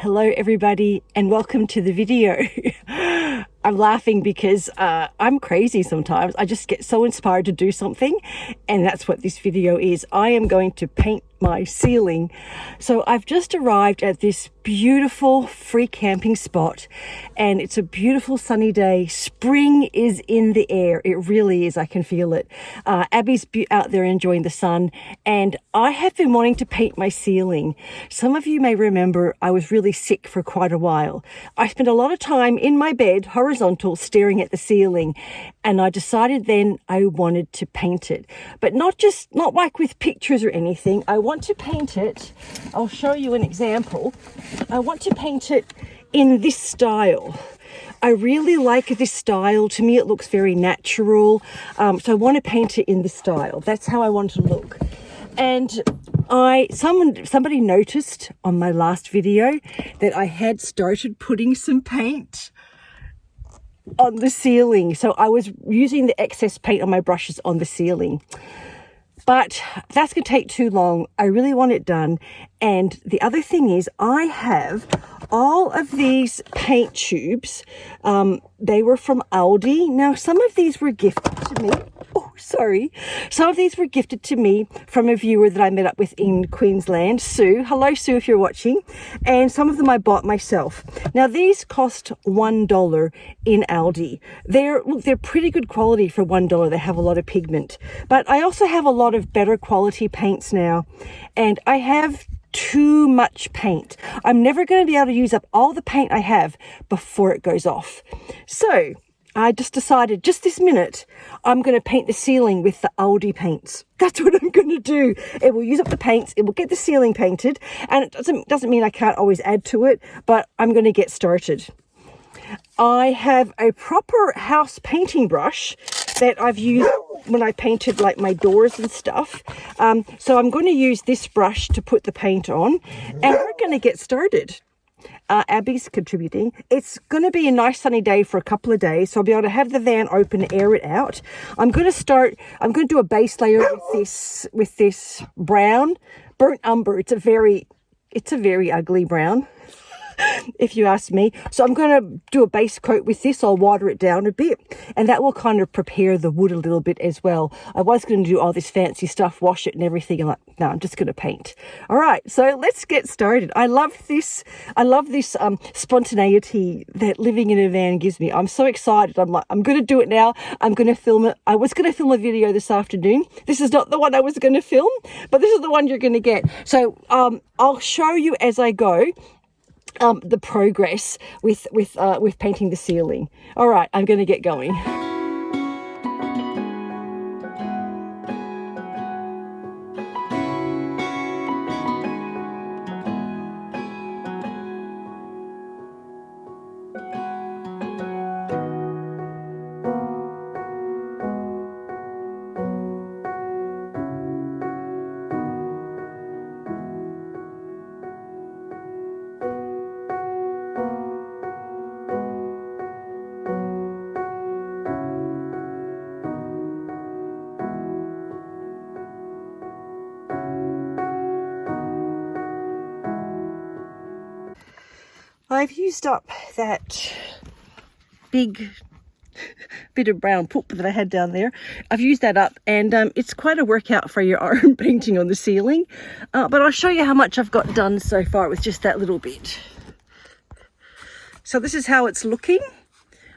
Hello everybody and welcome to the video. I'm laughing because I'm crazy sometimes. I just get so inspired to do something, and that's what this video is. I am going to paint my ceiling. So I've just arrived at this beautiful free camping spot, and it's a beautiful sunny day. Spring is in the air. It really is. I can feel it. Abby's out there enjoying the sun, and I have been wanting to paint my ceiling. Some of you may remember I was really sick for quite a while. I spent a lot of time in my bed, horizontal, staring at the ceiling, and I decided then I wanted to paint it, but not like with pictures or anything. I want to paint it. I'll show you an example. I want to paint it in this style. I really like this style. To me, it looks very natural. So I want to paint it in this style. That's how I want to look. And somebody noticed on my last video that I had started putting some paint on the ceiling. So I was using the excess paint on my brushes on the ceiling. But that's going to take too long. I really want it done. And the other thing is I have all of these paint tubes. They were from Aldi. Now, some of these were gifted to me. Oh, sorry. Some of these were gifted to me from a viewer that I met up with in Queensland, Sue. Hello, Sue, if you're watching. And some of them I bought myself. Now, these cost $1 in Aldi. They're pretty good quality for $1. They have a lot of pigment. But I also have a lot of better quality paints now. And I have too much paint. I'm never going to be able to use up all the paint I have before it goes off. So I just decided just this minute, I'm going to paint the ceiling with the Aldi paints. That's what I'm going to do. It will use up the paints. It will get the ceiling painted. And it doesn't mean I can't always add to it, but I'm going to get started. I have a proper house painting brush that I've used when I painted like my doors and stuff. So I'm going to use this brush to put the paint on, and we're going to get started. Abby's contributing. It's going to be a nice sunny day for a couple of days, so I'll be able to have the van open and air it out. I'm going to do a base layer with this brown burnt umber. It's a very ugly brown, if you ask me. So I'm going to do a base coat with this. I'll water it down a bit, and that will kind of prepare the wood a little bit as well. I was going to do all this fancy stuff, wash it and everything. I'm like, no, I'm just going to paint. All right, so let's get started. I love this spontaneity that living in a van gives me. I'm so excited. I'm like, I'm going to do it now. I'm going to film it. I was going to film a video this afternoon. This is not the one I was going to film, but this is the one you're going to get. So I'll show you as I go the progress with painting the ceiling. All right, I'm going to get going. I've used up that big bit of brown poop that I had down there. I've used that up, and it's quite a workout for your arm painting on the ceiling. But I'll show you how much I've got done so far with just that little bit. So this is how it's looking.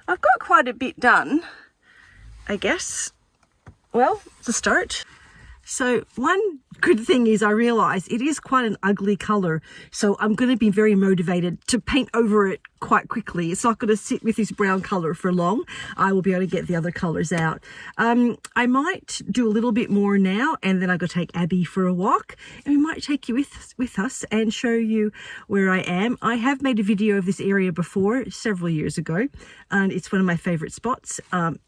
I've got quite a bit done, I guess. Well, it's a start. So one good thing is I realise it is quite an ugly colour, so I'm going to be very motivated to paint over it quite quickly. It's not going to sit with this brown colour for long. I will be able to get the other colours out. I might do a little bit more now, and then I'm going to take Abby for a walk, and we might take you with us and show you where I am. I have made a video of this area before, several years ago, and it's one of my favourite spots.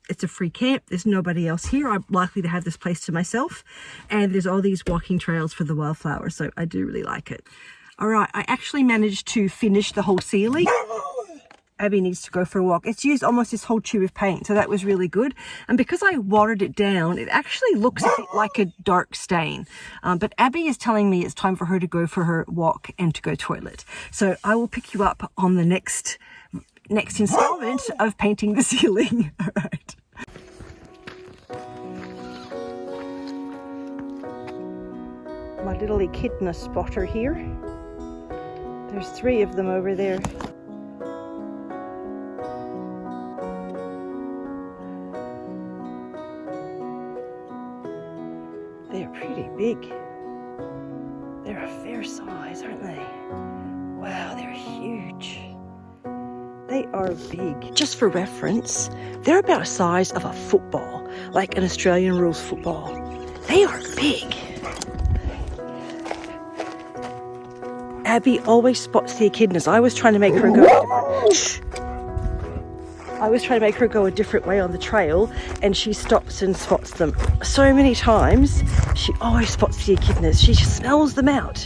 It's a free camp. There's nobody else here. I'm likely to have this place to myself, and there's all these walking trails for the wildflowers, so I do really like it. All right, I actually managed to finish the whole ceiling. Abby needs to go for a walk. It's used almost this whole tube of paint, so that was really good. And because I watered it down, it actually looks a bit like a dark stain. But Abby is telling me it's time for her to go for her walk and to go toilet. So I will pick you up on the next installment of painting the ceiling. All right. My little echidna spotter here. There's 3 of them over there. They're pretty big. They're a fair size, aren't they? Wow, they're huge. They are big. Just for reference, they're about the size of a football, like an Australian rules football. They are big. Abby always spots the echidnas. I was trying to make her go a different way on the trail, and she stops and spots them. So many times, she always spots the echidnas. She smells them out.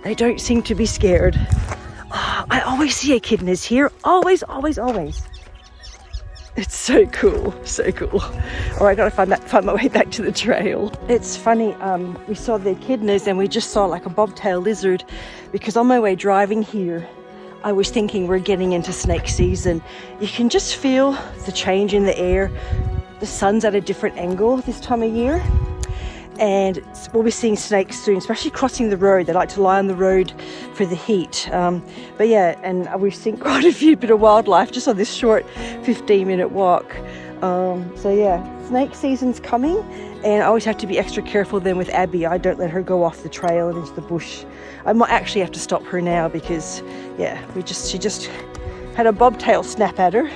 They don't seem to be scared. Oh, I always see echidnas here. Always, always, always. It's so cool, so cool. All right, I gotta find my way back to the trail. It's funny, we saw the echidnas and we just saw like a bobtail lizard, because on my way driving here, I was thinking we're getting into snake season. You can just feel the change in the air. The sun's at a different angle this time of year. And we'll be seeing snakes soon, especially crossing the road. They like to lie on the road for the heat. But yeah, and we've seen quite a bit of wildlife just on this short 15-minute walk. So yeah, snake season's coming, and I always have to be extra careful then with Abby. I don't let her go off the trail and into the bush. I might actually have to stop her now because, yeah, she just had a bobtail snap at her.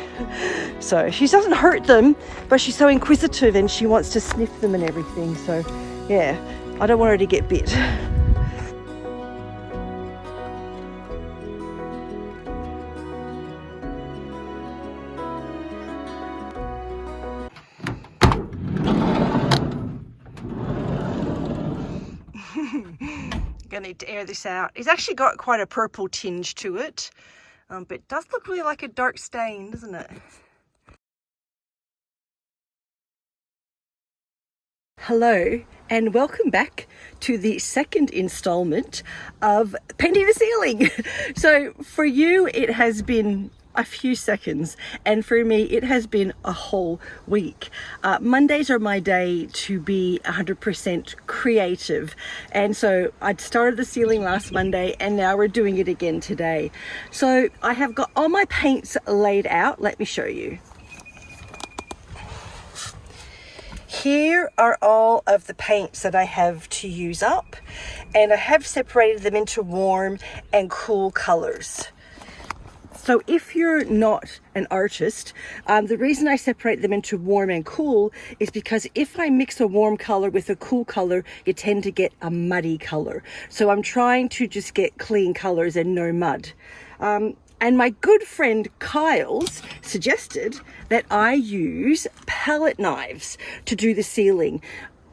So she doesn't hurt them, but she's so inquisitive and she wants to sniff them and everything. So yeah, I don't want her to get bit. Gonna need to air this out. It's actually got quite a purple tinge to it, but it does look really like a dark stain, doesn't it? Hello and welcome back to the second installment of painting the ceiling. So for you it has been a few seconds, and for me it has been a whole week. Mondays are my day to be 100% creative, and so I started the ceiling last Monday and now we're doing it again today. So I have got all my paints laid out. Let me show you. Here are all of the paints that I have to use up, and I have separated them into warm and cool colors. So if you're not an artist, the reason I separate them into warm and cool is because if I mix a warm color with a cool color, you tend to get a muddy color. So I'm trying to just get clean colors and no mud. And my good friend Kyle's suggested that I use palette knives to do the ceiling.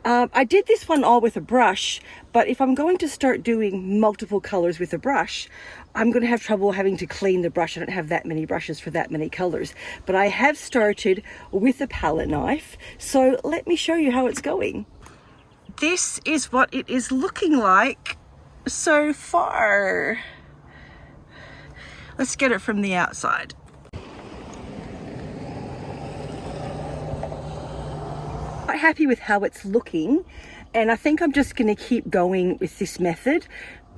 I did this one all with a brush, but if I'm going to start doing multiple colors with a brush, I'm going to have trouble having to clean the brush. I don't have that many brushes for that many colors, but I have started with a palette knife. So let me show you how it's going. This is what it is looking like so far. Let's get it from the outside. Quite happy with how it's looking, and I think I'm just going to keep going with this method.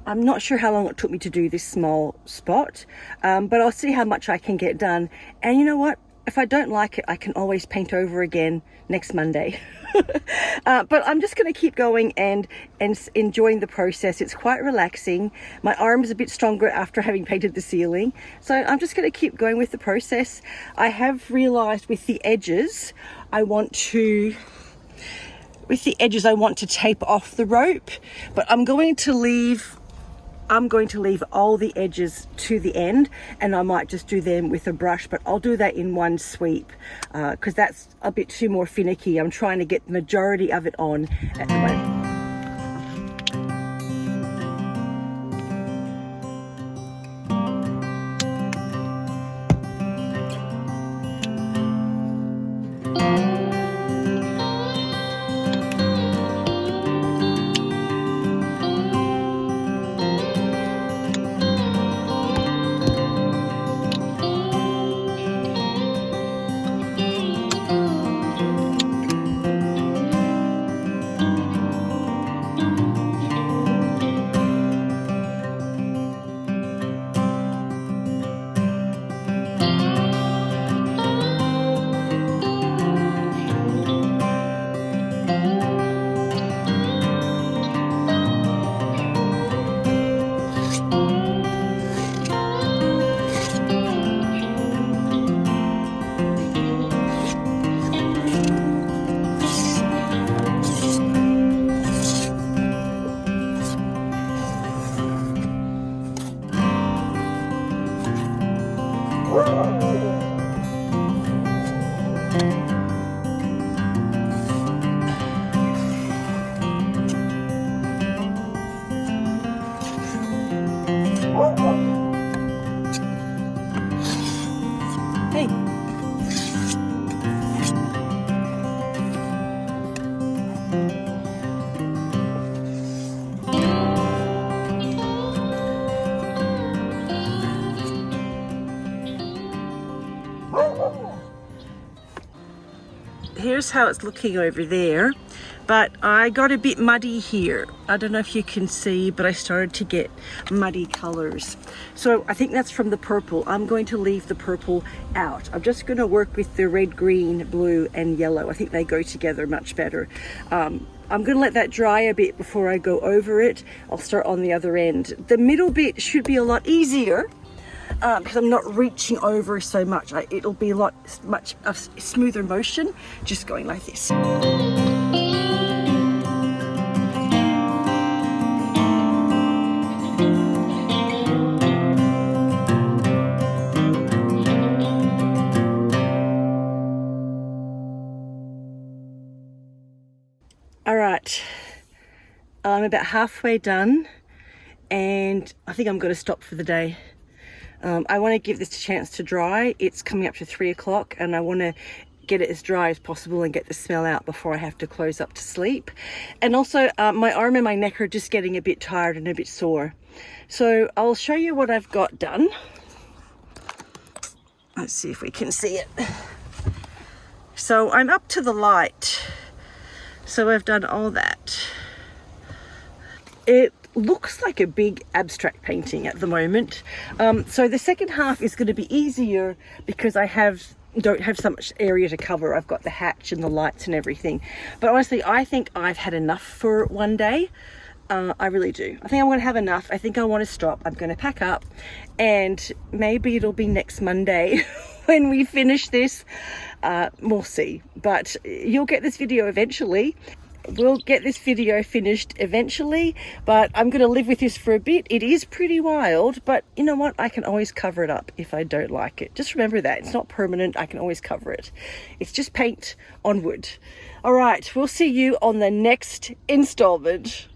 I'm not sure how long it took me to do this small spot, but I'll see how much I can get done. And you know what? If I don't like it, I can always paint over again next Monday. But I'm just going to keep going and enjoying the process. It's quite relaxing. My arm's a bit stronger after having painted the ceiling. So I'm just going to keep going with the process. I have realized with the edges, I want to tape off the rope, but I'm going to leave all the edges to the end, and I might just do them with a brush, but I'll do that in one sweep because that's a bit too more finicky. I'm trying to get the majority of it on at the moment. here's how it's looking over there. But I got a bit muddy here. I don't know if you can see, but I started to get muddy colors. So I think that's from the purple. I'm going to leave the purple out. I'm just going to work with the red, green, blue, and yellow. I think they go together much better. I'm going to let that dry a bit before I go over it. I'll start on the other end. The middle bit should be a lot easier because I'm not reaching over so much. It'll be much smoother motion just going like this. All right, I'm about halfway done and I think I'm going to stop for the day. I want to give this a chance to dry. It's coming up to 3 o'clock and I want to get it as dry as possible and get the smell out before I have to close up to sleep. And also my arm and my neck are just getting a bit tired and a bit sore. So I'll show you what I've got done. Let's see if we can see it. So I'm up to the light. So I've done all that. It looks like a big abstract painting at the moment. So the second half is going to be easier because don't have so much area to cover. I've got the hatch and the lights and everything. But honestly, I think I've had enough for one day. I really do. I think I'm going to have enough. I think I want to stop. I'm going to pack up and maybe it'll be next Monday when we finish this. We'll see. But you'll get this video eventually. We'll get this video finished eventually, but I'm going to live with this for a bit. It is pretty wild, but you know what? I can always cover it up if I don't like it. Just remember that. It's not permanent. I can always cover it. It's just paint on wood. All right. We'll see you on the next installment.